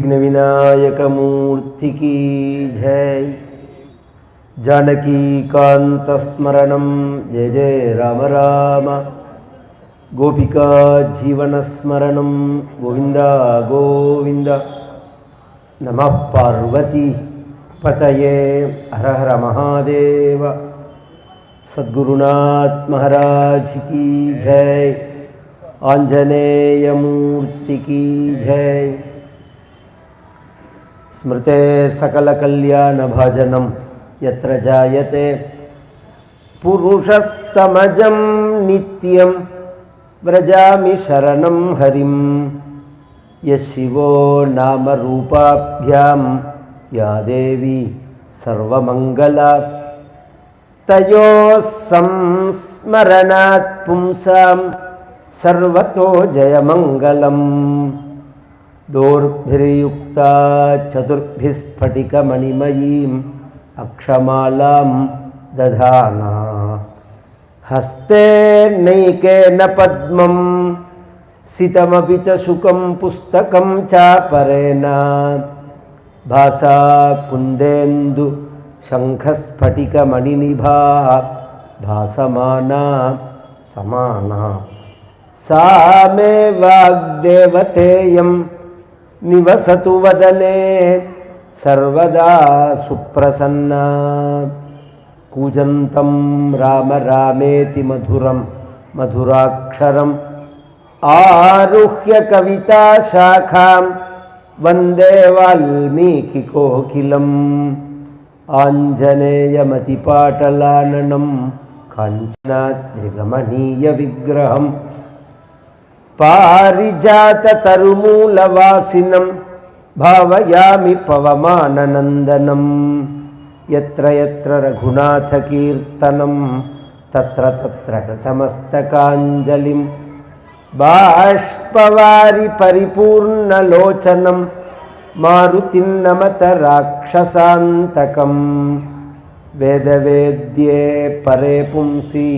विघ्न विनायक मूर्ति की जय। जानकी कांत स्मरणं जय जय राम राम। गोपिका जीवन स्मरणं गोविंद गोविंद। नमः पार्वती पतये हर हर महादेव। सद्गुरुनाथ महाराज की जय। आंजनेय मूर्ति की जय। स्मृते सकल कल्याण भाजनम यत्र जायते पुरुषस्तमजं नित्यं व्रजामि शरणं हरिं। यशिवो नाम रूपाभ्यां या देवी सर्वमंगला तयोः संस्मरणात् पुंसां सर्वतो जयमंगलम्। दोर्भिर्युक्ता चतुर्भिः स्फटिकमणिमयीम् अक्षमालां दधाना। हस्ते नैकेन पद्मं सितमपि च शुकं पुस्तकं चापरेण। भासा कुन्देन्दु शङ्खस्फटिकमणिनिभा भासमाना समाना। सा मे वाग्देवतेयं निवसतु वदने सर्वदा सुप्रसन्ना। कूजन्तं राम रामेति मधुरं मधुराक्षरम् आरुह्य कविता शाखां वन्दे वाल्मीकिकोकिलम्। आञ्जनेयमतिपाटलाननं काञ्चनाद्रिगमनीयविग्रहं पारिजाततरुमूलवासिनं भावयामि पवमाननन्दनं। यत्र यत्र रघुनाथकीर्तनं तत्र तत्र कृतमस्तकाञ्जलिं। बाष्पवारि परिपूर्णलोचनं मारुतिं नमत राक्षसान्तकं। वेदवेद्ये परे पुंसी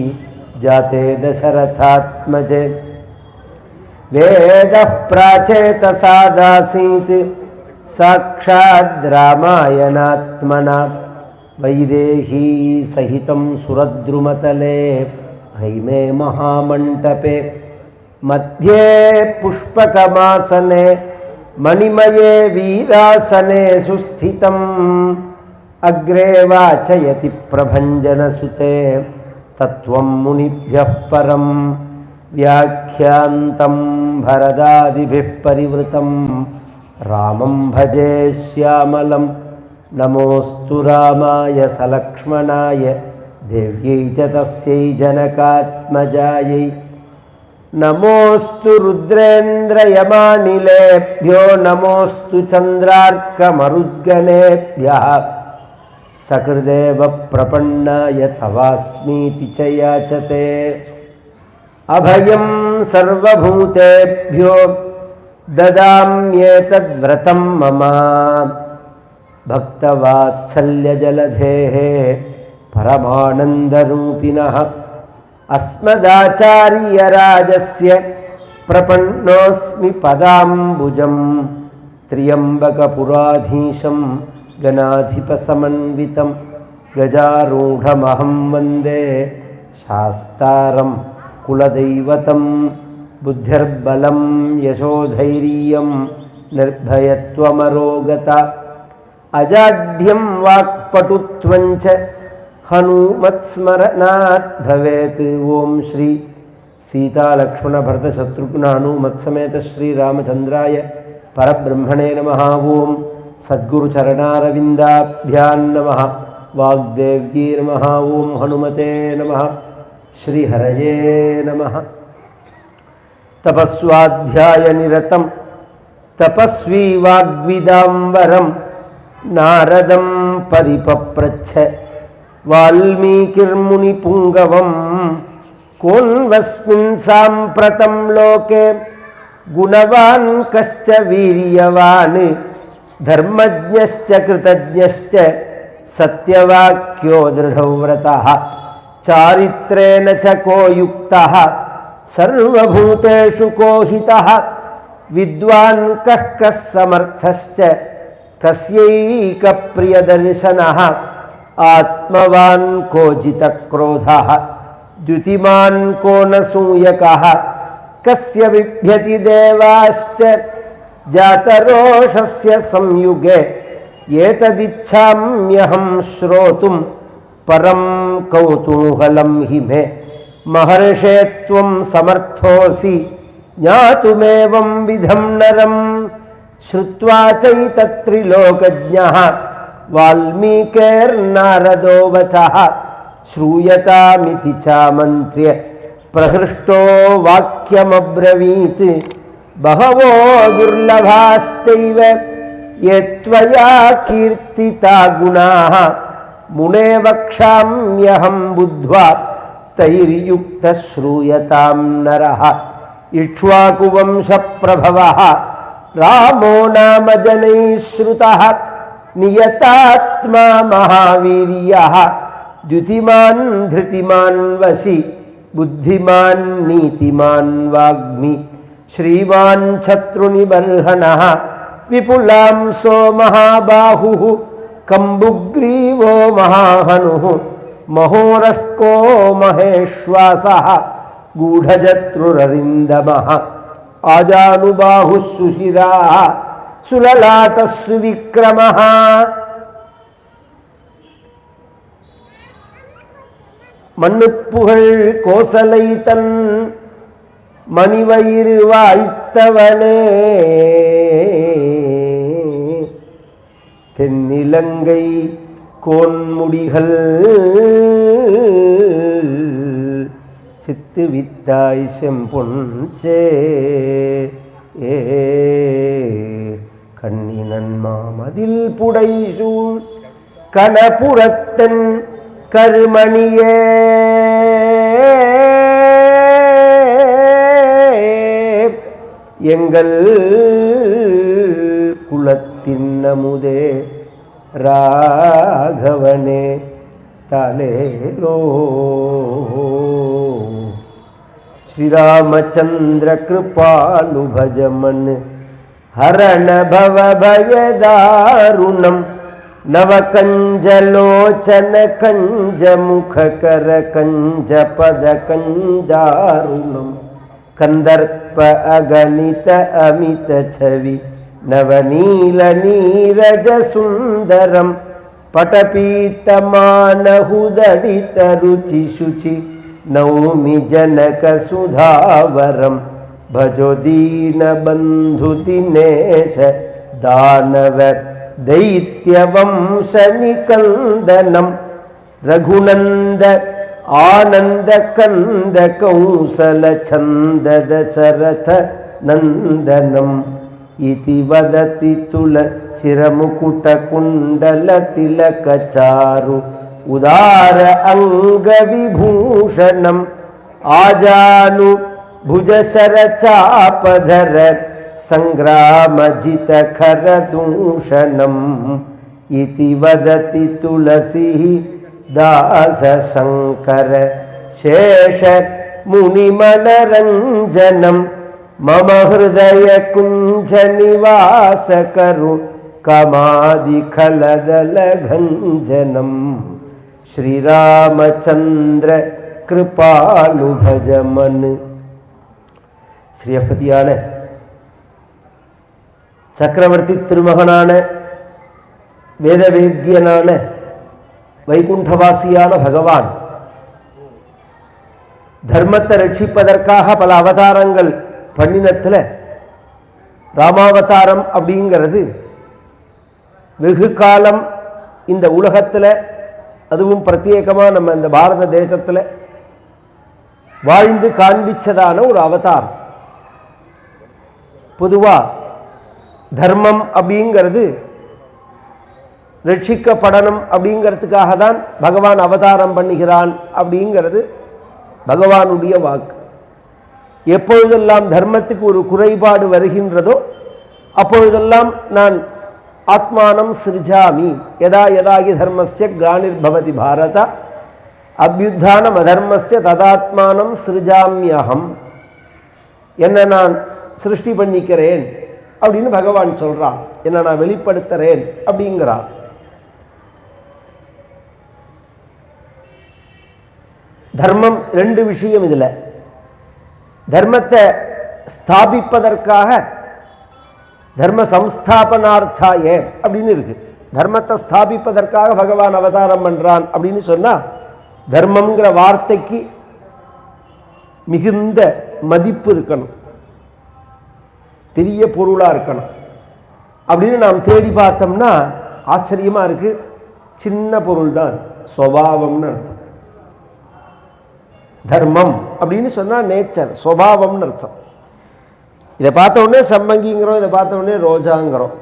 जाते दशरथात्मजे। वेदः प्राचेतसादासीत् साक्षाद् रामायणात्मना। वैदेही सहितं सुरद्रुमतले हैमे महामण्टपे। मध्ये पुष्पकमासने मणिमये वीरासने सुस्थितम्। अग्रे वाचयति प्रभञ्जनसुते तत्त्वं मुनिभ्यः परं। व्याख्यान्तं भरदादिभिः परिवृतं रामं भजे श्यामलं। नमोऽस्तु रामाय सलक्ष्मणाय देव्यै च तस्यै जनकात्मजायै। नमोऽस्तु रुद्रेन्द्रयमानिलेभ्यो नमोऽस्तु चन्द्रार्कमरुद्गणेभ्यः। सकृदेव प्रपन्नाय तवास्मीति च याचते। अभयं सर्वभूतेभ्यो ददाम्येतद्व्रतं मम। भक्तवात्सल्यजलधेः परमानन्दरूपिणः अस्मदाचार्यराजस्य प्रपन्नोऽस्मि पदाम्बुजं। त्र्यम्बकपुराधीशं गणाधिपसमन्वितं गजारूढमहं वन्दे शास्तारं कुलदैवतं। बुद्धिर्बलं यशोधैर्यं निर्भयत्वमरोगता। अजाड्यं वाक्पटुत्वं च हनुमत्स्मरणात् भवेत्। ओं श्री सीतालक्ष्मणभरतशत्रुघ्न हनुमत्समेत श्रीरामचन्द्राय परब्रह्मणे नमः। ओं सद्गुरुचरणारविन्दाभ्यां नमः। वाग्देव्यै नमः। ओं हनुमते नमः। श्रीहरये नमः। तपस्वाध्यायनिरतं तपस्वी वाग्विदाम्बरं नारदं परिपप्रच्छ वाल्मीकिर्मुनिपुङ्गवं। कोन्वस्मिन् साम्प्रतं लोके गुणवान् कश्च वीर्यवान्। धर्मज्ञश्च कृतज्ञश्च सत्यवाक्यो दृढव्रतः। चारित्रेण च को युक्तः सर्वभूतेषु को हितः। வித்வான் கஸ் சமர்த்தஸ்ச கஸ்யைக பிரியதர்சனஹ ஆத்மவான் கோஜித க்ரோதஹ த்யுதிமான் கோனசூயகஹ கஸ்ய விப்யதி தேவாஸ்ச ஜாதரோஷஸ்ய சம்யுகே ஏததிச்சாம்யஹம் ஸ்ரோதும் பரம் கௌதூகலம் ஹி மே மஹர்ஷே த்வம் சமர்த்தோசி ஞாதுமேவம் விதம் நரம் ஸ்ருத்வா சைதத்ரிலோகஜ்ஞः வால்மீகேர்நாரதோ வசः ஸ்ரூயதாமிதி சாமந்த்ர்ய பிரஹிருஷ்டோ வாக்யமப்ரவீத் பகவோ துர்லபாஸ்சைவ யத்வயா கீர்த்திதா குணாः முனே வக்ஷாம்யஹம் புத்வா தைர்யுக்த ஸ்ரூயதாம் நரः இக்ஷ்வாகுவம்ச பிரபவः ராமோ நாம ஜனைः ஸ்ருதः நியதாத்மா மகாவீர்யः த்யுதிமான் த்ருதிமான் வசி புத்திமான் நீதிமான் வாக்மி ஸ்ரீமான் சத்ருநிபர்ஹணः விபுலாம்சோ மகாபாஹுः கம்புக்ரீவோ மகாஹனுः மஹோரஸ்கோ மகேஷ்வாசः गूढजत्रुररिन्दमः आजानुबाहुः सुशिराः सुललाटः सुविक्रमः மண்ணுப்புகழ் கோசலை தன் மணிவயிறு வாய்த்தவனே தென்னிலங்கை கோன்முடிகள் சித்து வித்தாய் செம்பொன் சே கண்ணினன் மாமதில் புடைசூழ் கணபுரத்தன் கருமணியே எங்கள் குலத்தின் அமுதே ராகவனே தாலேலோ ஸ்ரீராமச்சந்திர கிருபாலு பஜமன் ஹரண பவ பயதாருணம் நவகஞ்சலோச்சன கஞ்ச முககர கஞ்ச பத கஞ்சாருணம் கந்தர்ப்ப அகணித அமித சவி நவநீல நீரஜ சுந்தரம் படபீத்தமானஹுதடித ருச்சி சுச்சி நௌமி ஜனக சுதாவரம் பஜோ தீன பந்து தினேஷ தானவ दैत्य वंश निकंदनम रघुनंद आनंद कंद कौशल छंद दशरथ नंदनम इति वदति तुलसिरमुकुट कुंडल तिलक चारु उदार अंग विभूषणम आजानु भुज शर चापधर संग्रामजित खरदूषणम इति वदति तुलसी दास शंकर शेष मुनिमनरंजनम मम हृदय कुंज निवास करु कमादि खलदल घंजनम श्रीरामचंद्र कृपालु भजमन श्रीयपतियान சக்கரவர்த்தி திருமகனான வேதவேத்தியனான வைகுண்டவாசியான பகவான் தர்மத்தை ரட்சிப்பதற்காக பல அவதாரங்கள் பண்ணினத்தில் ராமாவதாரம் அப்படிங்கிறது வெகு காலம் இந்த உலகத்தில் அதுவும் பிரத்யேகமாக நம்ம இந்த பாரத தேசத்தில் வாழ்ந்து காண்பிச்சதான ஒரு அவதாரம். பொதுவாக தர்மம் அப்படிங்கிறது ரட்சிக்கப்படணும் அப்படிங்கிறதுக்காக தான் பகவான் அவதாரம் பண்ணுகிறான் அப்படிங்கிறது பகவானுடைய வாக்கு. எப்பொழுதெல்லாம் தர்மத்துக்கு ஒரு குறைபாடு வருகின்றதோ அப்பொழுதெல்லாம் நான் ஆத்மானம் சிருஜாமி யதா யதாகி தர்மஸ்ய கிளானிர்பவதி பாரத அபியுத்தானம் அதர்மஸ்ய ததாத்மானம் சிருஜாமியகம் என்ன நான் சிருஷ்டி பண்ணிக்கிறேன் அப்படின்னு பகவான் சொல்றான். என்ன நான் வெளிப்படுத்துறேன் அப்படிங்கிறான். தர்மம் ரெண்டு விஷயம். இதுல தர்மத்தை ஸ்தாபிப்பதற்காக தர்ம சம்ஸ்தாபனார்த்தாய அப்படின்னு இருக்கு. தர்மத்தை ஸ்தாபிப்பதற்காக பகவான் அவதாரம் பண்றான் அப்படின்னு சொன்னா தர்மம்ங்கிற வார்த்தைக்கு மிகுந்த மதிப்பு இருக்கணும், பெரிய பொருளா இருக்கணும். அப்படின்னு நாம் தேடி பார்த்தோம்னா ஆச்சரியமா இருக்கு. சின்ன பொருள் தான், சுபாவம்னு அர்த்தம். தர்மம் அப்படின்னு சொன்னா நேச்சர், சுபாவம்னு அர்த்தம். இதை பார்த்த உடனே சம்பங்கிங்கிறோம், இதை பார்த்த உடனே ரோஜாங்கிறோம்.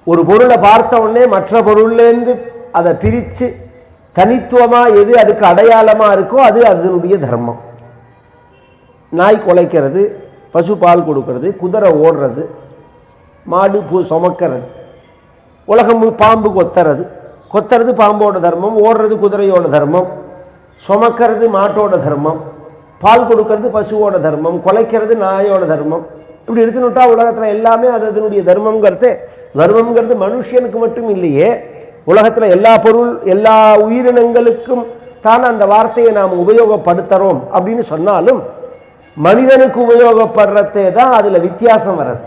ஒரு பொருளை பார்த்த உடனே மற்ற பொருள்லேருந்து அதை பிரித்து தனித்துவமாக எது அதுக்கு அடையாளமாக இருக்கோ அது அதனுடைய தர்மம். நாய் குலைக்கிறது, பசு பால் கொடுக்கறது, குதிரை ஓடுறது, மாடு சுமக்கிறது, உலகம் பாம்பு கொத்துறது பாம்போட தர்மம், ஓடுறது குதிரையோட தர்மம், சுமக்கிறது மாட்டோட தர்மம், பால் கொடுக்கறது பசுவோட தர்மம், குலைக்கிறது நாயோட தர்மம். இப்படி எடுத்துனுட்டா உலகத்தில் எல்லாமே அது அதனுடைய தர்மம்ங்கிறது மனுஷனுக்கு மட்டும் இல்லையே, உலகத்தில் எல்லா பொருள் எல்லா உயிரினங்களுக்கும் தான் அந்த வார்த்தையை நாம் உபயோகப்படுத்துகிறோம் அப்படின்னு சொன்னாலும் மனிதனுக்கு உபயோகப்படுறதே தான் அதில் வித்தியாசம் வர்றது.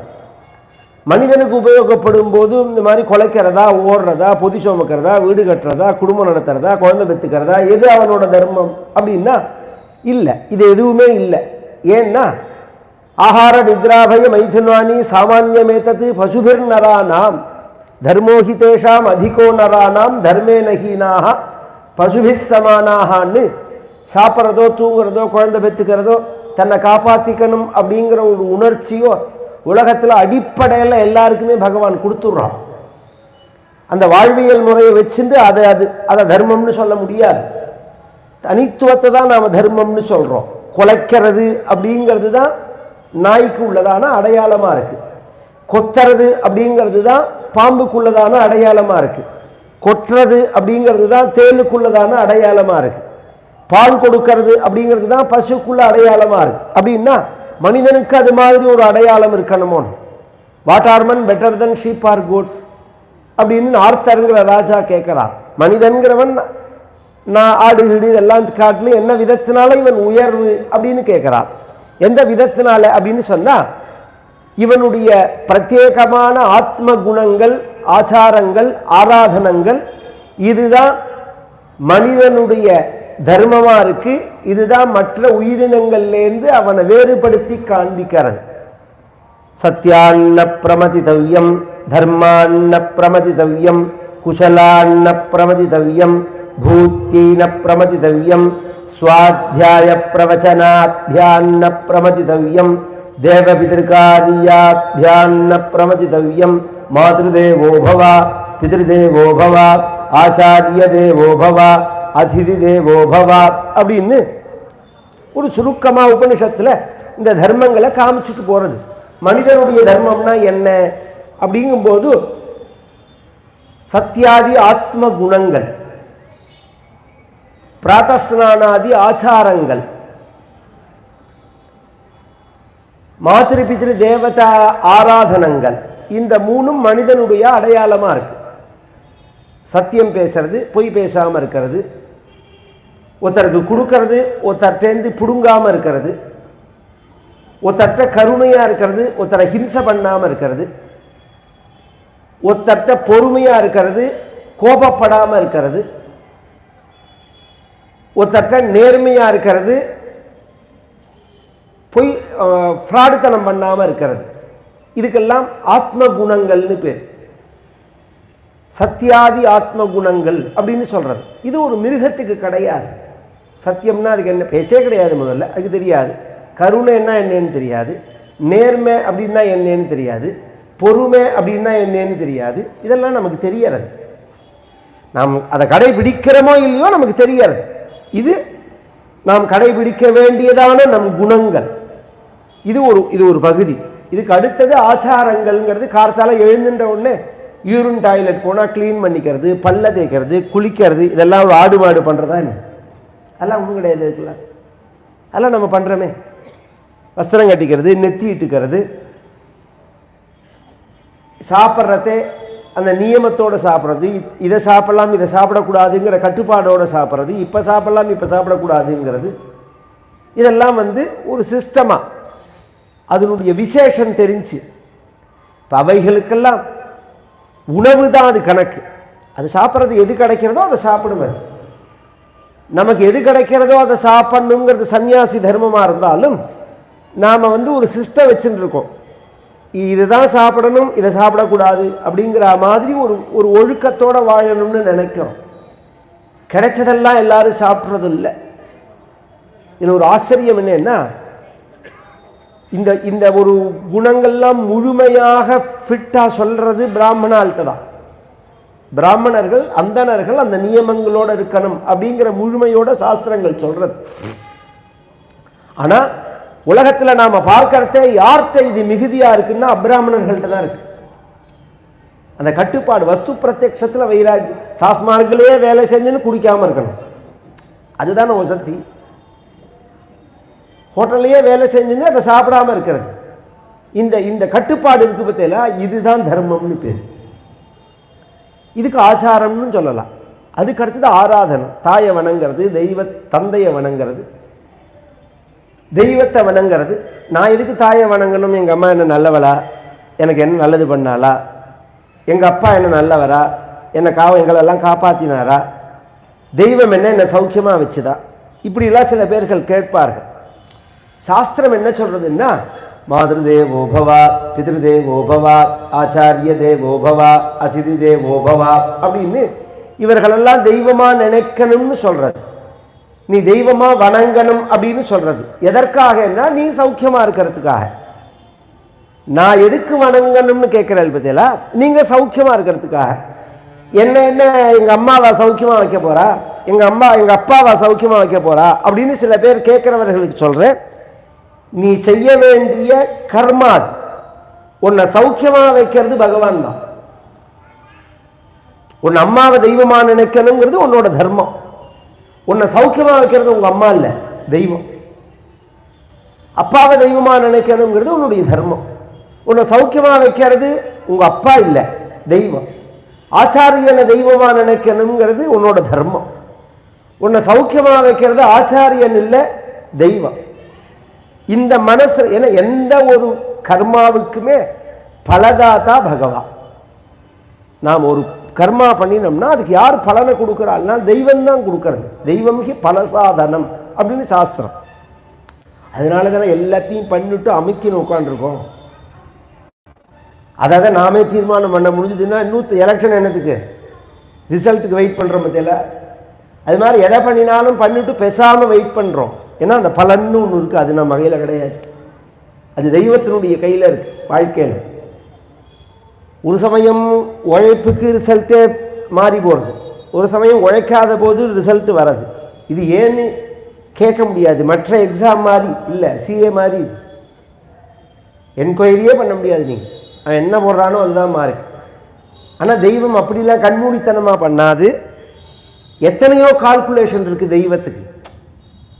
மனிதனுக்கு உபயோகப்படும் போது இந்த மாதிரி குலைக்கிறதா, ஓடுறதா, பொதி சுமக்கிறதா, வீடு கட்டுறதா, குடும்பம் நடத்துறதா, குழந்தை பெற்றுக்கிறதா, எது அவனோட தர்மம் அப்படின்னா இல்லை, இது எதுவுமே இல்லை. ஏன்னா ஆஹார நித்ராபய மைதுனானி சாமானியமேத்தது பசுபிர் நரானாம் தர்மோஹிதேஷாம் அதிகோ நரானாம் தர்மே நகீனாக பசுபிஸ் சமானாகான்னு சாப்பிட்றதோ தூங்குறதோ குழந்தை பெற்றுக்கிறதோ தன்னை காப்பாற்றிக்கணும் அப்படிங்கிற ஒரு உணர்ச்சியோ உலகத்தில் அடிப்படையில் எல்லாருக்குமே பகவான் கொடுத்துட்றான். அந்த வாழ்வியல் முறையை வச்சுட்டு அதை தர்மம்னு சொல்ல முடியாது. தனித்துவத்தை தான் நாம் தர்மம்னு சொல்கிறோம். குலைக்கிறது அப்படிங்கிறது தான் நாய்க்கு உள்ளதான அடையாளமாக இருக்குது. கொத்துறது அப்படிங்கிறது தான் பாம்புக்குள்ளதான அடையாளமாக இருக்குது. கொட்டுறது அப்படிங்கிறது தான் தேலுக்குள்ளதான அடையாளமாக இருக்குது. பால் கொடுக்கறது அப்படிங்கிறது தான் பசுக்குள்ள அடையாளமாக இருக்குது. அப்படின்னா மனிதனுக்கு அது மாதிரி ஒரு அடையாளம் இருக்கணுமோ. What are men better than sheep or goats அப்படின்னு ஆர்த்தருங்கிற ராஜா கேட்குறான். மனிதன்கிறவன் நான் ஆடு வீடு இதெல்லாம் காட்டிலும் என்ன விதத்தினால இவன் உயர்வு அப்படின்னு கேட்குறான். எந்த விதத்தினால அப்படின்னு சொன்னால் இவனுடைய பிரத்யேகமான ஆத்ம குணங்கள், ஆச்சாரங்கள், ஆராதனங்கள் இதுதான் மனிதனுடைய தர்மமாக இருக்கு. இதுதான் மற்ற உயிரினங்கள்லேருந்து அவனை வேறுபடுத்தி காண்பிக்கிறது. சத்யான்ன பிரமதிதவ்யம், தர்மான்ன பிரமதிதவ்யம், குஷலான்ன பிரமதிதவ்யம், பூத்தின பிரமதிதவ்யம், ஸ்வாத்யாய பிரவச்சனாத்யான்ன பிரமதிதவ்யம், தேவபிதர்காரியாத்யான்ன பிரமதிதவ்யம், மாத்ருதேவோ பவ பிதர்தேவோ பவ ஆச்சாரிய தேவோ பவ அதிதி தேவோ பவ அப்படின்னு ஒரு சுருக்கமாக உபனிஷத்தில் இந்த தர்மங்களை காமிச்சுட்டு போகிறது. மனிதனுடைய தர்மம்னா என்ன அப்படிங்கும்போது சத்தியாதி ஆத்ம குணங்கள், பிராத்தஸ்நானாதி ஆச்சாரங்கள், மாத்திரு பித்திரு தேவதா ஆராதனங்கள், இந்த மூணும் மனிதனுடைய அடையாளமாக இருக்கு. சத்தியம் பேசுறது, பொய் பேசாமல் இருக்கிறது, ஒருத்தருக்கு கொடுக்கறது, ஒருத்தர்கிட்டேருந்து பிடுங்காமல் இருக்கிறது, ஒருத்தர்கிட்ட கருணையாக இருக்கிறது, ஒருத்தரை ஹிம்சை பண்ணாமல் இருக்கிறது, ஒருத்தர்கிட்ட பொறுமையாக இருக்கிறது, கோபப்படாமல் இருக்கிறது, ஒருத்தர்கிட்ட நேர்மையாக இருக்கிறது, பொய் ஃப்ராடுத்தனம் பண்ணாமல் இருக்கிறது. இதுக்கெல்லாம் ஆத்ம குணங்கள்னு பேர். சத்தியாதி ஆத்ம குணங்கள் அப்படின்னு சொல்கிறது. இது ஒரு மிருகத்துக்கு கிடையாது. சத்தியம்னா அதுக்கு என்ன பேச்சே கிடையாது, முதல்ல அதுக்கு தெரியாது. கருணைன்னா என்னன்னு தெரியாது, நேர்மை அப்படின்னா என்னன்னு தெரியாது, பொறுமை அப்படின்னா என்னன்னு தெரியாது. இதெல்லாம் நமக்கு தெரியறது. நாம் அதை கடைபிடிக்கிறோமோ இல்லையோ நமக்கு தெரியறது. இது நாம் கடைபிடிக்க வேண்டியதான நம் குணங்கள். இது ஒரு பகுதி. இதுக்கு அடுத்தது ஆச்சாரங்கள்ங்கிறது. கார்த்தால எழுந்துன்ற உடனே யூரின் டாய்லெட் போனால் க்ளீன் பண்ணிக்கிறது, பல்ல தேய்க்கிறது, குளிக்கிறது, இதெல்லாம் ஒரு ஆடு மாடு பண்ணுறதா என்ன? அதெல்லாம் ஒன்றும் கிடையாது. இருக்குல்ல, அதெல்லாம் நம்ம பண்ணுறோமே. வஸ்திரம் கட்டிக்கிறது, நெத்தி இட்டுக்கிறது, சாப்பிட்றதே அந்த நியமத்தோடு சாப்பிட்றது, இதை சாப்பிடலாம் இதை சாப்பிடக்கூடாதுங்கிற கட்டுப்பாடோடு சாப்பிட்றது, இப்போ சாப்பிடலாம் இப்போ சாப்பிடக்கூடாதுங்கிறது, இதெல்லாம் ஒரு சிஸ்டமாக அதனுடைய விசேஷம் தெரிஞ்சு. இப்போ அவைகளுக்கெல்லாம் உணவு தான் அது கணக்கு. அது சாப்பிட்றது எது கிடைக்கிறதோ அதை சாப்பிடுவேன். நமக்கு எது கிடைக்கிறதோ அதை சாப்பிடணுங்கிறது சன்னியாசி தர்மமாக இருந்தாலும் நாம் ஒரு சிஸ்டம் வச்சுட்டு இருக்கோம். இதுதான் சாப்பிடணும் இதை சாப்பிடக்கூடாது அப்படிங்கிற மாதிரி ஒரு ஒழுக்கத்தோடு வாழணும்னு நினைக்கிறோம். கிடைச்சதெல்லாம் எல்லாரும் சாப்பிட்றது இல்லை. இதில் ஒரு ஆச்சரியம் என்னன்னா, இந்த இந்த ஒரு குணங்கள்லாம் முழுமையாக ஃபிட்டாக சொல்கிறது பிராமணால்கிட்ட தான். பிராமணர்கள் அந்தணர்கள் அந்த நியமங்களோடு இருக்கணும் அப்படிங்கிற முழுமையோட சாஸ்திரங்கள் சொல்கிறது. ஆனால் உலகத்தில் நாம் பார்க்கறதே யார்கிட்ட இது மிகுதியாக இருக்குன்னா அப்ராமணர்கள்ட்ட தான் இருக்கு அந்த கட்டுப்பாடு. வஸ்து பிரத்யக்ஷத்தில் வைராகி. டாஸ்மார்க்கிலேயே வேலை செஞ்சுன்னு குடிக்காமல் இருக்கணும், அதுதானே வசதி. ஹோட்டல்லையே வேலை செஞ்சுன்னு அதை சாப்பிடாமல் இருக்கிறது. இந்த இந்த கட்டுப்பாடு இருக்கு பார்த்தீங்களா, இதுதான் தர்மம்னு பேர். இதுக்கு ஆச்சாரம்னு சொல்லலாம். அதுக்கு அடுத்தது ஆராதனை. தாயை வணங்கிறது, தந்தையை வணங்கிறது, தெய்வத்தை வணங்கிறது. நான் எதுக்கு தாயை வணங்கணும்? எங்கள் அம்மா என்ன நல்லவளா, எனக்கு என்ன நல்லது பண்ணாளா, எங்கள் அப்பா என்ன நல்லவரா, எங்களெல்லாம் காப்பாற்றினாரா, தெய்வம் என்ன சௌக்கியமாக வச்சுதா, இப்படிலாம் சில பேர்கள் கேட்பார்கள். சாஸ்திரம் என்ன சொல்றதுன்னா, மாதிரி தேவோபவா, பிதிருதேவோபவா, ஆச்சாரிய தேவோபவா, அதிதி தேவோபவா அப்படின்னு இவர்களெல்லாம் தெய்வமா நினைக்கணும்னு சொல்றது. நீ தெய்வமா வணங்கணும் அப்படின்னு சொல்றது எதற்காகன்னா, நீ சௌக்கியமா இருக்கிறதுக்காக. நான் எதுக்கு வணங்கணும்னு கேட்கிறேன் பார்த்தீங்களா, நீங்க சௌக்கியமா இருக்கிறதுக்காக. என்ன எங்க அம்மாவா சௌக்கியமா வைக்க போறா, எங்க அப்பாவா சௌக்கியமா வைக்க போறா அப்படின்னு சில பேர் கேட்கிறவர்களுக்கு சொல்றேன். நீ செய்ய வேண்டிய கர்மா, உன்னை சௌக்கியமா வைக்கிறது பகவான் தான். உன் அம்மாவை தெய்வமா நினைக்கணுங்கிறது உன்னோட தர்மம். உன்னை சௌக்கியமா வைக்கிறது உங்க அம்மா இல்லை, தெய்வம். அப்பாவை தெய்வமா நினைக்கணுங்கிறது உன்னுடைய தர்மம். உன்னை சௌக்கியமா வைக்கிறது உங்க அப்பா இல்லை, தெய்வம். ஆச்சாரியனை தெய்வமா நினைக்கணுங்கிறது உன்னோட தர்மம். உன்னை சௌக்கியமா வைக்கிறது ஆச்சாரியன் இல்லை, தெய்வம். இந்த மனசு என எந்த ஒரு கர்மாவுக்குமே பலதாதா பகவான். நாம் ஒரு கர்மா பண்ணினோம்னா அதுக்கு யார் பலனை கொடுக்குறாள்னா தெய்வம் தான் கொடுக்கறது. தெய்வம்க்கு பலசாதனம் அப்படின்னு சாஸ்திரம். அதனால தானே எல்லாத்தையும் பண்ணிட்டு அமுக்கின்னு உட்காந்துருக்கோம். அதாவது நாமே தீர்மானம் பண்ண முடிஞ்சதுன்னா இன்னும் எலெக்ஷன் என்னத்துக்கு, ரிசல்ட்டுக்கு வெயிட் பண்ணுறோம் பற்றியில. அது மாதிரி எதை பண்ணினாலும் பண்ணிட்டு பேசாமல் வெயிட் பண்ணுறோம். ஏன்னா அந்த பலன்னு ஒன்று இருக்குது, அது நம்ம கையில் கிடையாது, அது தெய்வத்தினுடைய கையில் இருக்குது. வாழ்க்கையில் ஒரு சமயம் உழைப்புக்கு ரிசல்ட்டே மாறி போகிறது, ஒரு சமயம் உழைக்காத போது ரிசல்ட்டு வர்றது. இது ஏன்னு கேட்க முடியாது. மற்ற எக்ஸாம் மாதிரி இல்லை, சிஏ மாதிரி என்கொயரியே பண்ண முடியாது. நீங்கள் அவன் என்ன போடுறானோ அதுதான் மார்க். ஆனால் தெய்வம் அப்படிலாம் கண்மூடித்தனமாக பண்ணாது. எத்தனையோ கால்குலேஷன் இருக்குது தெய்வத்துக்கு.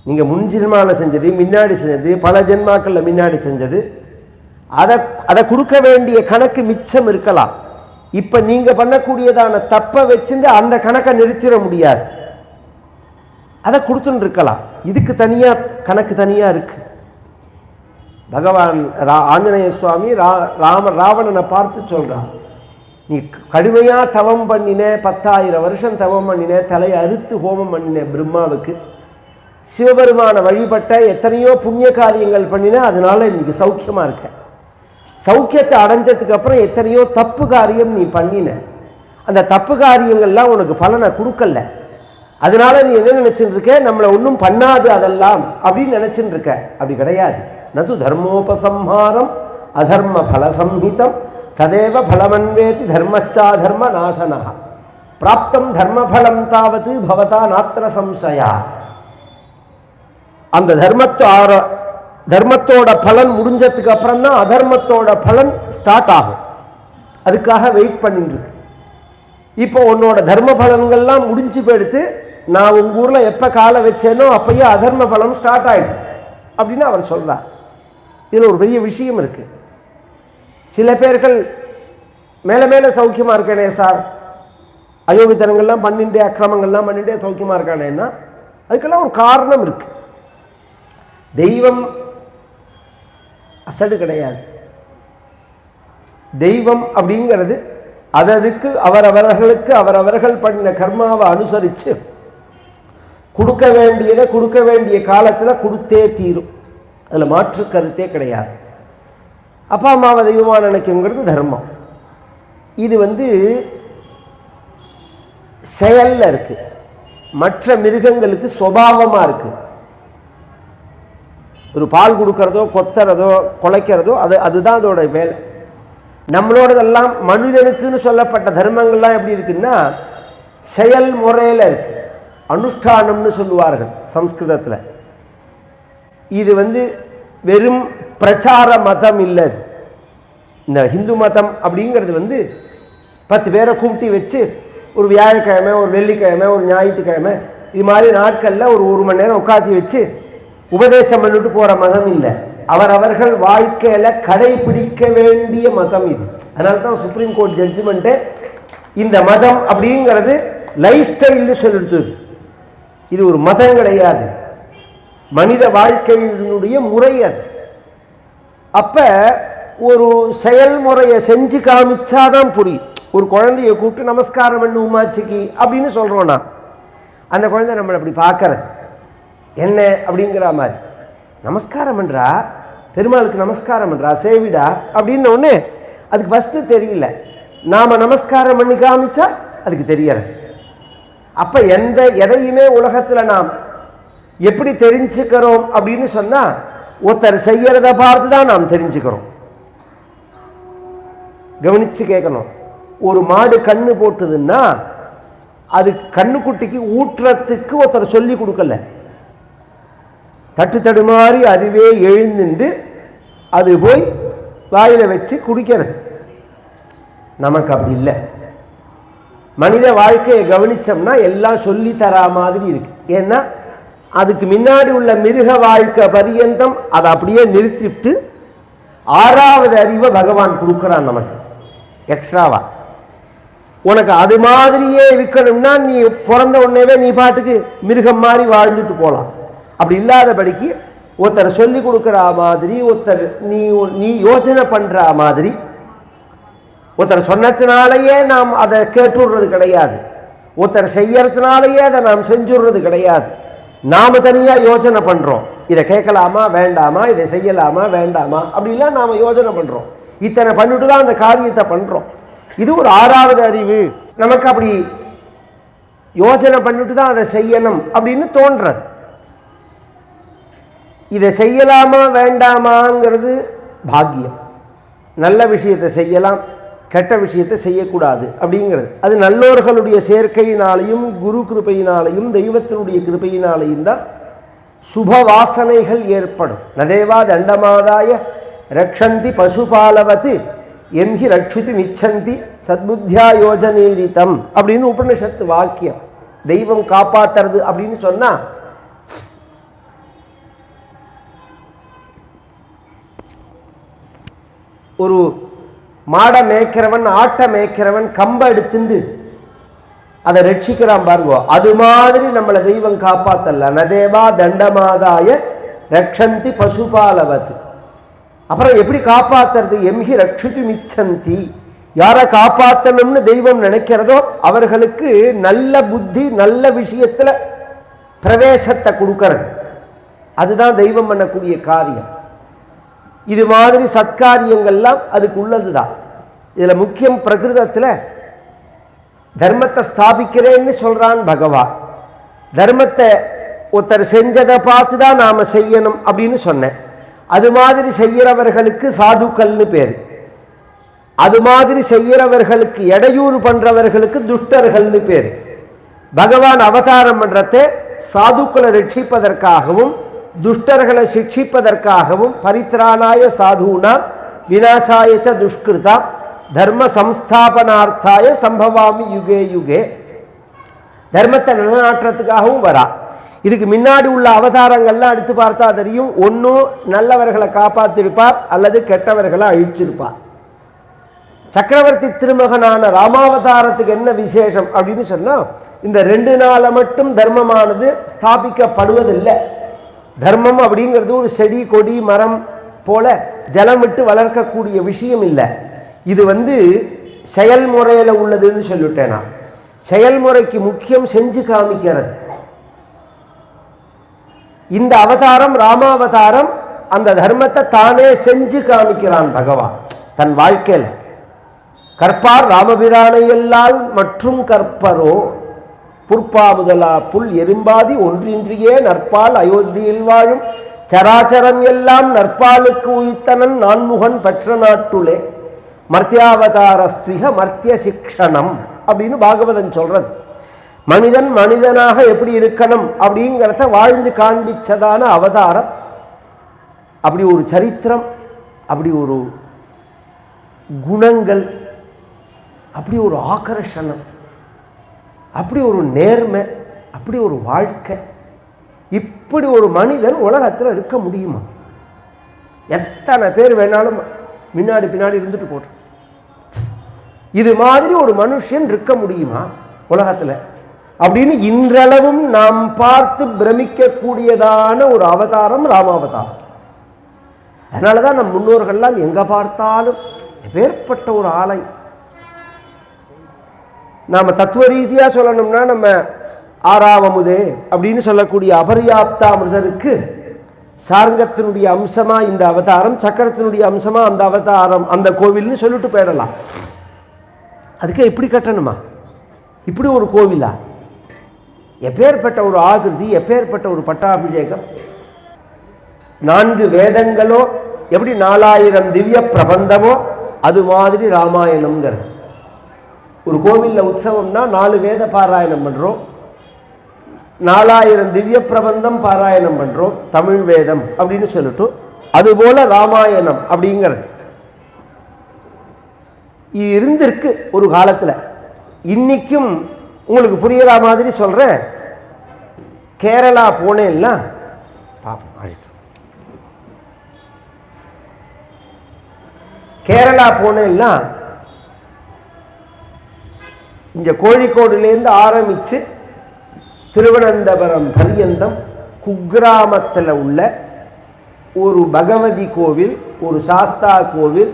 நீங்கள் முன் ஜென்மாவில் செஞ்சது, முன்னாடி செஞ்சது, பல ஜென்மாக்களில் முன்னாடி செஞ்சது, அதை கொடுக்க வேண்டிய கணக்கு மிச்சம் இருக்கலாம். இப்போ நீங்கள் பண்ணக்கூடியதான தப்பை வச்சுட்டு அந்த கணக்கை நிறுத்திட முடியாது, அதை கொடுத்துன்னு இருக்கலாம். இதுக்கு தனியாக கணக்கு தனியாக இருக்கு. பகவான் ஆஞ்சநேய சுவாமி ராவணனை பார்த்து சொல்கிறான், நீ கடுமையாக தவம் பண்ணின, 10,000 வருஷம் தவம் பண்ணின, தலையை அறுத்து ஹோமம் பண்ணின பிரம்மாவுக்கு, சிவபெருமான வழிபட்ட எத்தனையோ புண்ணிய காரியங்கள் பண்ணின, அதனால இன்னைக்கு சௌக்கியமாக இருக்க. சௌக்கியத்தை அடைஞ்சதுக்கு அப்புறம் எத்தனையோ தப்பு காரியம் நீ பண்ணின, அந்த தப்பு காரியங்கள்லாம் உனக்கு பலனை கொடுக்கல. அதனால நீ என்ன நினைச்சுட்டு இருக்க, நம்மளை ஒன்றும் பண்ணாது அதெல்லாம் அப்படின்னு நினைச்சுட்டு இருக்க. அப்படி கிடையாது. நது தர்மோபசம்ஹாரம் அதர்ம பலசம்ஹிதம் ததேவ பலமன்வேதி தர்மச்சாதர்ம நாசனா பிராப்தம் தர்மபலம் தாவது பவதா நாத்திர சம்சயா. அந்த தர்மத்தோட பலன் முடிஞ்சதுக்கு அப்புறம் தான் அதர்மத்தோட பலன் ஸ்டார்ட் ஆகும். அதுக்காக வெயிட் பண்ணிட்டு இருக்கு. இப்போ உன்னோட தர்ம பலன்கள்லாம் முடிஞ்சு போயிடுத்து. நான் உங்கள் ஊரில் எப்போ காலை வச்சேனோ அப்பயே அதர்ம பலம் ஸ்டார்ட் ஆயிடுது அப்படின்னு அவர் சொல்றார். இதில் ஒரு பெரிய விஷயம் இருக்குது. சில பேர்கள் மேலே மேலே சௌக்கியமாக இருக்கேனே சார், அயோக்கியத்தனங்கள்லாம் பண்ணிட்டே அக்கிரமங்கள்லாம் பண்ணிட்டே சௌக்கியமாக இருக்கானேன்னா அதுக்கெல்லாம் ஒரு காரணம் இருக்குது. தெய்வம் அசடு கிடையாது. தெய்வம் அப்படிங்கிறது அதுக்கு அவரவர்களுக்கு அவரவர்கள் பண்ணின கர்மாவை அனுசரித்து கொடுக்க வேண்டியதை கொடுக்க வேண்டிய காலத்தில் கொடுத்தே தீரும். அதில் மாற்று கருத்தே கிடையாது. அப்பா அம்மாவை தெய்வமாக நினைக்குங்கிறது தர்மம். இது செயலில் இருக்குது. மற்ற மிருகங்களுக்கு சுபாவமாக இருக்குது. ஒரு பால் கொடுக்கறதோ கொத்துறதோ குலைக்கிறதோ அதுதான் அதோட வேலை. நம்மளோடதெல்லாம் மனிதனுக்குன்னு சொல்லப்பட்ட தர்மங்கள்லாம் எப்படி இருக்குன்னா செயல்முறையில் இருக்கு. அனுஷ்டானம்னு சொல்லுவார்கள் சம்ஸ்கிருதத்தில். இது வெறும் பிரச்சார மதம் இல்லை. இந்த ஹிந்து மதம் அப்படிங்கிறது 10 பேரை கூப்பிட்டு வச்சு ஒரு வியாழக்கிழமை ஒரு வெள்ளிக்கிழமை ஒரு ஞாயிற்றுக்கிழமை இது மாதிரி நாட்களில் ஒரு மணி நேரம் உட்காந்து வச்சு உபதேசம் பண்ணிட்டு போகிற மதம் இல்லை. அவரவர்கள் வாழ்க்கையில் கடைபிடிக்க வேண்டிய மதம் இது. அதனால தான் சுப்ரீம் கோர்ட் ஜட்ஜ்மெண்ட்டு இந்த மதம் அப்படிங்கிறது லைஃப் ஸ்டைல்னு சொல்லிடுது. இது ஒரு மதம் கிடையாது, மனித வாழ்க்கையினுடைய முறை அது. அப்போ ஒரு செயல்முறையை செஞ்சு காமிச்சாதான் புரியும். ஒரு குழந்தைய கூப்பிட்டு நமஸ்காரம் பண்ணு உமாச்சிக்கு அப்படின்னு சொல்கிறோன்னா அந்த குழந்தை நம்மளை அப்படி பார்க்கறது என்ன அப்படிங்கிற மாதிரி. நமஸ்காரம் பண்ணுறா, பெருமாளுக்கு நமஸ்காரம் பண்ணுறா, சேவிடா அப்படின்ன ஒன்று அதுக்கு ஃபஸ்ட்டு தெரியல. நாம் நமஸ்காரம் பண்ணி காமிச்சா அதுக்கு தெரியறது. அப்போ எதையுமே உலகத்தில் நாம் எப்படி தெரிஞ்சுக்கிறோம் அப்படின்னு சொன்னால் ஒருத்தர் செய்யறத பார்த்து தான் நாம் தெரிஞ்சுக்கிறோம். கவனித்து கேட்கணும். ஒரு மாடு கண்ணு போட்டுதுன்னா அது கண்ணுக்குட்டிக்கு ஊற்றத்துக்கு ஒருத்தர் சொல்லி கொடுக்கல, தட்டு தடுமாறி அதுவே எழுந்துண்டு அது போய் வாயில் வச்சு குடிக்கிறது. நமக்கு அப்படி இல்லை. மனித வாழ்க்கையை கவனிச்சோம்னா எல்லாம் சொல்லி தரா மாதிரி இருக்கு. ஏன்னா அதுக்கு முன்னாடி உள்ள மிருக வாழ்க்கை பரியந்தம் அதை அப்படியே நிறுத்திட்டு 6வது அறிவை பகவான் கொடுக்குறான் நமக்கு எக்ஸ்ட்ராவா. உனக்கு அது மாதிரியே இருக்கணும்னா நீ பிறந்த உடனேவே நீ பாட்டுக்கு மிருகம் மாதிரி வாழ்ந்துட்டு போகலாம். அப்படி இல்லாதபடிக்கு ஒருத்தர் சொல்லி கொடுக்குற மாதிரி, ஒருத்தர் நீ யோசனை பண்ணுற மாதிரி, ஒருத்தர் சொன்னதுனாலேயே நாம் அதை கேட்டுடுறது கிடையாது, ஒருத்தர் செய்யறதுனாலேயே அதை நாம் செஞ்சுடுறது கிடையாது. நாம் தனியாக யோசனை பண்ணுறோம், இதை கேட்கலாமா வேண்டாமா, இதை செய்யலாமா வேண்டாமா அப்படிலாம் நாம் யோசனை பண்ணுறோம். இத்தனை பண்ணிட்டு தான் அந்த காரியத்தை பண்ணுறோம். இது ஒரு 6வது அறிவு. நமக்கு அப்படி யோசனை பண்ணிட்டு தான் அதை செய்யணும் அப்படின்னு தோன்றது. இதை செய்யலாமா வேண்டாமாங்கிறது பாக்கியம். நல்ல விஷயத்தை செய்யலாம், கெட்ட விஷயத்தை செய்யக்கூடாது அப்படிங்கிறது அது நல்லோர்களுடைய சேர்க்கையினாலையும் குரு கிருபையினாலையும் தெய்வத்தினுடைய கிருபையினாலையும் தான் சுப வாசனைகள் ஏற்படும். நதேவா தண்டமாதாய ரக்ஷந்தி பசுபாலவத்து எம்ஹி ரட்சித்து மிச்சந்தி சத்புத்தியா யோஜனீரிதம் அப்படின்னு உபனிஷத்து வாக்கியம். தெய்வம் காப்பாத்துறது அப்படின்னு சொன்னா ஒரு மாடை மேய்க்கிறவன் ஆட்டை மேய்க்கிறவன் கம்பை எடுத்துண்டு அதை ரட்சிக்கிறான் பாருங்க. அது மாதிரி நம்மளை தெய்வம் காப்பாத்தல. நதேவா தண்டமாதாய ரக்ஷந்தி பசுபாலவத்து. அப்புறம் எப்படி காப்பாத்துறது? எம்ஹி ரட்சித்து மிச்சந்தி. யாரை காப்பாற்றணும்னு தெய்வம் நினைக்கிறதோ அவர்களுக்கு நல்ல புத்தி நல்ல விஷயத்துல பிரவேசத்தை கொடுக்கறது. அதுதான் தெய்வம் பண்ணக்கூடிய காரியம். இது மாதிரி சத்காரியங்கள்லாம் அதுக்கு உள்ளது தான். இதில் முக்கியம் பிரகிருதத்தில் தர்மத்தை ஸ்தாபிக்கிறேன்னு சொல்கிறான் பகவான். தர்மத்தை ஒருத்தர் செஞ்சதை பார்த்து தான் நாம் செய்யணும் அப்படின்னு சொன்னேன். அது மாதிரி செய்கிறவர்களுக்கு சாதுக்கள்னு பேர். அது மாதிரி செய்கிறவர்களுக்கு இடையூறு பண்ணுறவர்களுக்கு துஷ்டர்கள்னு பேர். பகவான் அவதாரம் பண்ணுறத சாதுக்களை ரட்சிப்பதற்காகவும் துஷ்டர்களை சிக்ஷிப்பதற்காகவும் பரித்ராணாய சாதுனா விநாசாயச்ச துஷ்கிருதா தர்ம சம்ஸ்தாபனார்த்தாய சம்பவாமி யுகே யுகே. தர்மத்தை நிலைநாட்டுறதுக்காகவும் வரா. இதுக்கு முன்னாடி உள்ள அவதாரங்கள்லாம் எடுத்து பார்த்தா தெரியும். ஒன்றும் நல்லவர்களை காப்பாற்றிருப்பார் அல்லது கெட்டவர்களை அழிச்சிருப்பார். சக்கரவர்த்தி திருமகனான ராமாவதாரத்துக்கு என்ன விசேஷம் அப்படின்னு சொன்னால், இந்த 2 நாளை மட்டும் தர்மமானது ஸ்தாபிக்கப்படுவதில்லை. தர்மம் அப்படிங்கிறது ஒரு செடி கொடி மரம் போல ஜலம் விட்டு வளர்க்கக்கூடிய விஷயம் இல்லை. இது செயல்முறையில் உள்ளதுன்னு சொல்லிவிட்டேன் நான். செயல்முறைக்கு முக்கியம் செஞ்சு காமிக்கிறது. இந்த அவதாரம் ராமாவதாரம் அந்த தர்மத்தை தானே செஞ்சு காமிக்கிறான் பகவான் தன் வாழ்க்கையில். கற்பார் ராமபிரானை எல்லால் மற்றும் கற்பரோ புற்பா முதலா புல் எறும்பாதி ஒன்றின்றியே நற்பால் அயோத்தியில் வாழும் சராச்சரம் எல்லாம் நற்பாலுக்கு உயித்தனன் நான்முகன் பெற்ற நாட்டுலே மர்த்தியாவதாரஸ்திக மர்த்திய சிக்ஷணம் அப்படின்னு பாகவதன் சொல்றது. மனிதன் மனிதனாக எப்படி இருக்கணும் அப்படிங்கிறத வாழ்ந்து காண்பிச்சதான அவதாரம். அப்படி ஒரு சரித்திரம், அப்படி ஒரு குணங்கள், அப்படி ஒரு ஆகர்ஷணம், அப்படி ஒரு நேர்மை, அப்படி ஒரு வாழ்க்கை. இப்படி ஒரு மனிதன் உலகத்தில் இருக்க முடியுமா? எத்தனை பேர் வேணாலும் முன்னாடி பின்னாடி இருந்துட்டு போட்டு, இது மாதிரி ஒரு மனுஷன் இருக்க முடியுமா உலகத்தில் அப்படின்னு இன்றளவும் நாம் பார்த்து பிரமிக்கக்கூடியதான ஒரு அவதாரம் ராமாவதாரம். அதனால தான் நம் முன்னோர்கள்லாம் எங்க பார்த்தாலும் வேறுபட்ட ஒரு ஆலை. நாம தத்துவ ரீதியா சொல்லணும்னா நம்ம ஆறாவமுதே அப்படின்னு சொல்லக்கூடிய அபர்யாப்தாமிருதருக்கு சார்ங்கத்தினுடைய அம்சமா இந்த அவதாரம், சக்கரத்தினுடைய அம்சமா அந்த அவதாரம், அந்த கோவில்னு சொல்லிட்டு போயிடலாம். அதுக்கு எப்படி கட்டணுமா? இப்படி ஒரு கோவிலா? எப்பேற்பட்ட ஒரு ஆகிருதி, எப்பேற்பட்ட ஒரு பட்டாபிஷேகம்! 4 வேதங்களோ எப்படி 4000 திவ்ய பிரபந்தமோ அது மாதிரி ராமாயணம்ங்கிறது. ஒரு கோவிலில் உற்சவம்னா 4 வேத பாராயணம் பண்ணுறோம், 4000 திவ்ய பிரபந்தம் பாராயணம் பண்ணுறோம், தமிழ் வேதம் அப்படின்னு சொல்லிட்டு. அதுபோல ராமாயணம் அப்படிங்கிறது இருந்திருக்கு ஒரு காலத்தில். இன்னைக்கும் உங்களுக்கு புரியுற மாதிரி சொல்கிறேன். கேரளா போனேன்னா பாப்போம், கேரளா போனேன்னா இங்கே கோழிக்கோடுலேருந்து ஆரம்பித்து திருவனந்தபுரம் பரியந்தம் குக்கிராமத்தில் உள்ள ஒரு பகவதி கோவில், ஒரு சாஸ்தா கோவில்,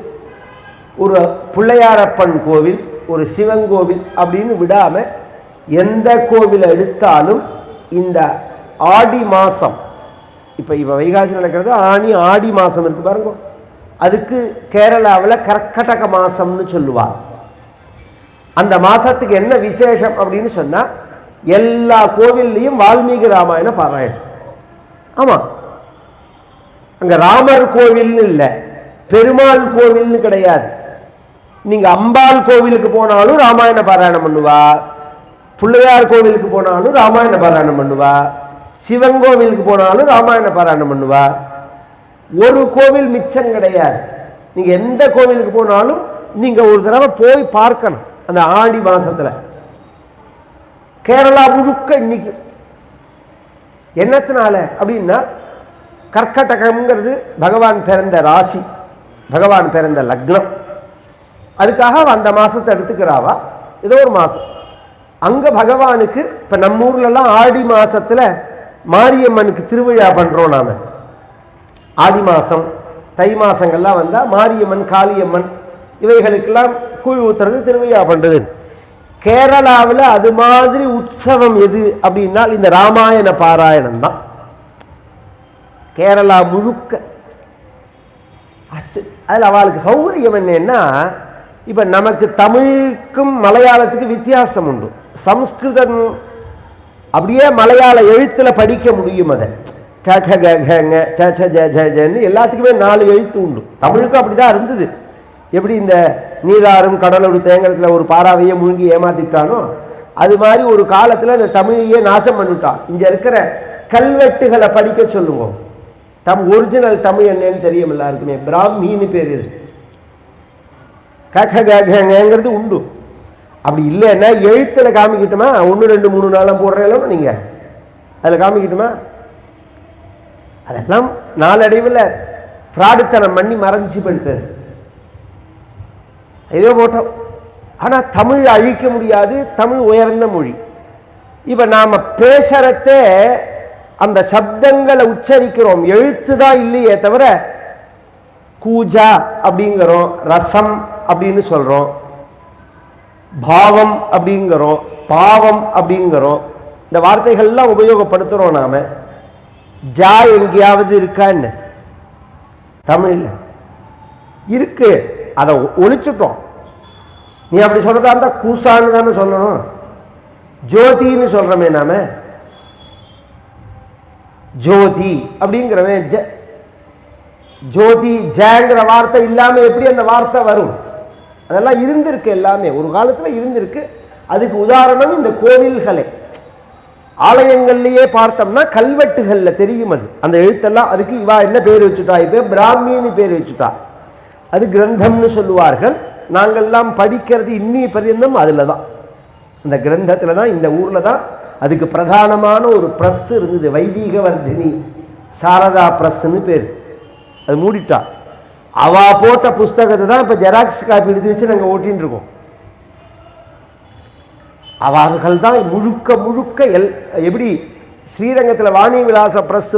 ஒரு பிள்ளையாரப்பன் கோவில், ஒரு சிவன் கோவில் அப்படின்னு விடாமல் எந்த கோவிலை எடுத்தாலும் இந்த ஆடி மாதம், இப்போ வைகாசி நடக்கிறது, ஆடி மாதம் இருக்குது பாருங்க, அதுக்கு கேரளாவில் கர்க்கடக மாதம்னு சொல்லுவாங்க. அந்த மாதத்துக்கு என்ன விசேஷம் அப்படின்னு சொன்னால், எல்லா கோவில்லையும் வால்மீகி ராமாயண பாராயணம். ஆமாம், அங்கே ராமர் கோவில்னு இல்லை, பெருமாள் கோவில்னு கிடையாது. நீங்கள் அம்பாள் கோவிலுக்கு போனாலும் ராமாயண பாராயணம் பண்ணுவா, பிள்ளையார் கோவிலுக்கு போனாலும் ராமாயண பாராயணம் பண்ணுவா, சிவன் கோவிலுக்கு போனாலும் ராமாயண பாராயணம் பண்ணுவா. ஒரு கோவில் மிச்சம் கிடையாது. நீங்கள் எந்த கோவிலுக்கு போனாலும் நீங்கள் ஒரு தடவை போய் பார்க்கணும். அந்த ஆடி மாசத்துல கேரளா முழுக்க இன்னைக்கு என்னத்தினால அப்படின்னா, கர்க்கடகம்ங்கிறது பகவான் பிறந்த ராசி, பகவான் பிறந்த லக்னம். அதுக்காக அந்த மாசத்தை எடுத்துக்கிறாவா, ஏதோ ஒரு மாசம் அங்க பகவானுக்கு. இப்ப நம்ம ஊர்லலாம் ஆடி மாசத்துல மாரியம்மனுக்கு திருவிழா பண்றோம். நாம ஆடி மாசம் தை மாசங்கள்லாம் வந்தா மாரியம்மன் காளியம்மன் இவைகளுக்கெல்லாம் கூழ் ஊத்துறது, திருவிழா பண்றது. கேரளாவில் அது மாதிரி உற்சவம் எது அப்படின்னா இந்த ராமாயண பாராயணம் தான். கேரளா முழுக்க அதில் அவளுக்கு சௌகரியம் என்னன்னா, இப்போ நமக்கு தமிழுக்கும் மலையாளத்துக்கு வித்தியாசம் உண்டு. சம்ஸ்கிருதம் அப்படியே மலையாள எழுத்தில் படிக்க முடியும். அதை க க க கங்க ச ச ஜ ஜ ஜன்னு எல்லாத்துக்குமே 4 எழுத்து உண்டு. தமிழுக்கும் அப்படி தான் இருந்தது. எப்படி இந்த நீராறும் கடலோடு தேங்கத்தில் ஒரு பாறாவையே முழுங்கி ஏமாத்திட்டானோ, அது மாதிரி ஒரு காலத்தில் இந்த தமிழையே நாசம் பண்ணிவிட்டான். இங்கே இருக்கிற கல்வெட்டுகளை படிக்க சொல்லுவோம். ஒரிஜினல் தமிழ் என்னன்னு தெரியும் எல்லாருக்குமே. பிராமின்னு பேர் இருக்கு. கங்கிறது உண்டு. அப்படி இல்லைன்னா எழுத்துல காமிக்கிட்டோமா 1 2 3 4 போடுறேன் நீங்கள். அதில் காமிக்கட்டுமா? அதெல்லாம் நாளடைவில் ஃப்ராடுத்தனம் பண்ணி மறைஞ்சி படுத்தது. ஏதோ போட்டோம். ஆனால் தமிழ் அழிக்க முடியாது. தமிழ் உயர்ந்த மொழி. இப்போ நாம் பேசுறத அந்த சப்தங்களை உச்சரிக்கிறோம், எழுத்து தான் இல்லையே தவிர. கூஜா அப்படிங்கிறோம், ரசம் அப்படின்னு சொல்கிறோம், பாவம் அப்படிங்கிறோம், பாவம் அப்படிங்கிறோம். இந்த வார்த்தைகள்லாம் உபயோகப்படுத்துகிறோம் நாம். ஜா எங்கேயாவது இருக்கான்னு தமிழில் இருக்கு, அதை ஒழிச்சுட்டோம். நீ அப்படி சொல்கிறதா இருந்தால் கூசான்னு தானே சொல்லணும். ஜோதின்னு சொல்கிறோமே நாம, ஜோதி அப்படிங்கிறவன் ஜோதி ஜங்கிற வார்த்தை இல்லாமல் எப்படி அந்த வார்த்தை வரும்? அதெல்லாம் இருந்திருக்கு, எல்லாமே ஒரு காலத்தில் இருந்திருக்கு. அதுக்கு உதாரணம் இந்த கோவில்களே. ஆலயங்கள்லேயே பார்த்தோம்னா கல்வெட்டுகளில் தெரியும் அது, அந்த எழுத்தெல்லாம். அதுக்கு இவா என்ன பேர் வச்சுட்டா? இப்போ பிராமின்னு பேர் வச்சுட்டா. அது கிரந்தம்னு சொல்லுவார்கள். நாங்கள்லாம் படிக்கிறது இன்னி பரியந்தம் அதில் தான், இந்த கிரந்தத்தில் தான். இந்த ஊரில் தான் அதுக்கு பிரதானமான ஒரு ப்ரெஸ் இருந்தது, வைதீக வர்தினி சாரதா ப்ரெஸ்ன்னு பேர். அது மூடிட்டா. அவா போட்ட புஸ்தகத்தை தான் இப்போ ஜெராக்ஸ் காப்பி எடுத்து வச்சு நாங்கள் ஓட்டின்னு இருக்கோம். அவர்கள் தான் முழுக்க முழுக்க எப்படி ஸ்ரீரங்கத்தில் வாணி விலாச ப்ரெஸ்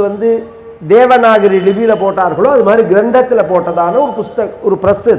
தேவநாகரி லிபியில் போட்டார்களோ அது மாதிரி கிரந்தத்தில் போட்டதான ஒரு புஸ்தகம், ஒரு ப்ரெஸ்.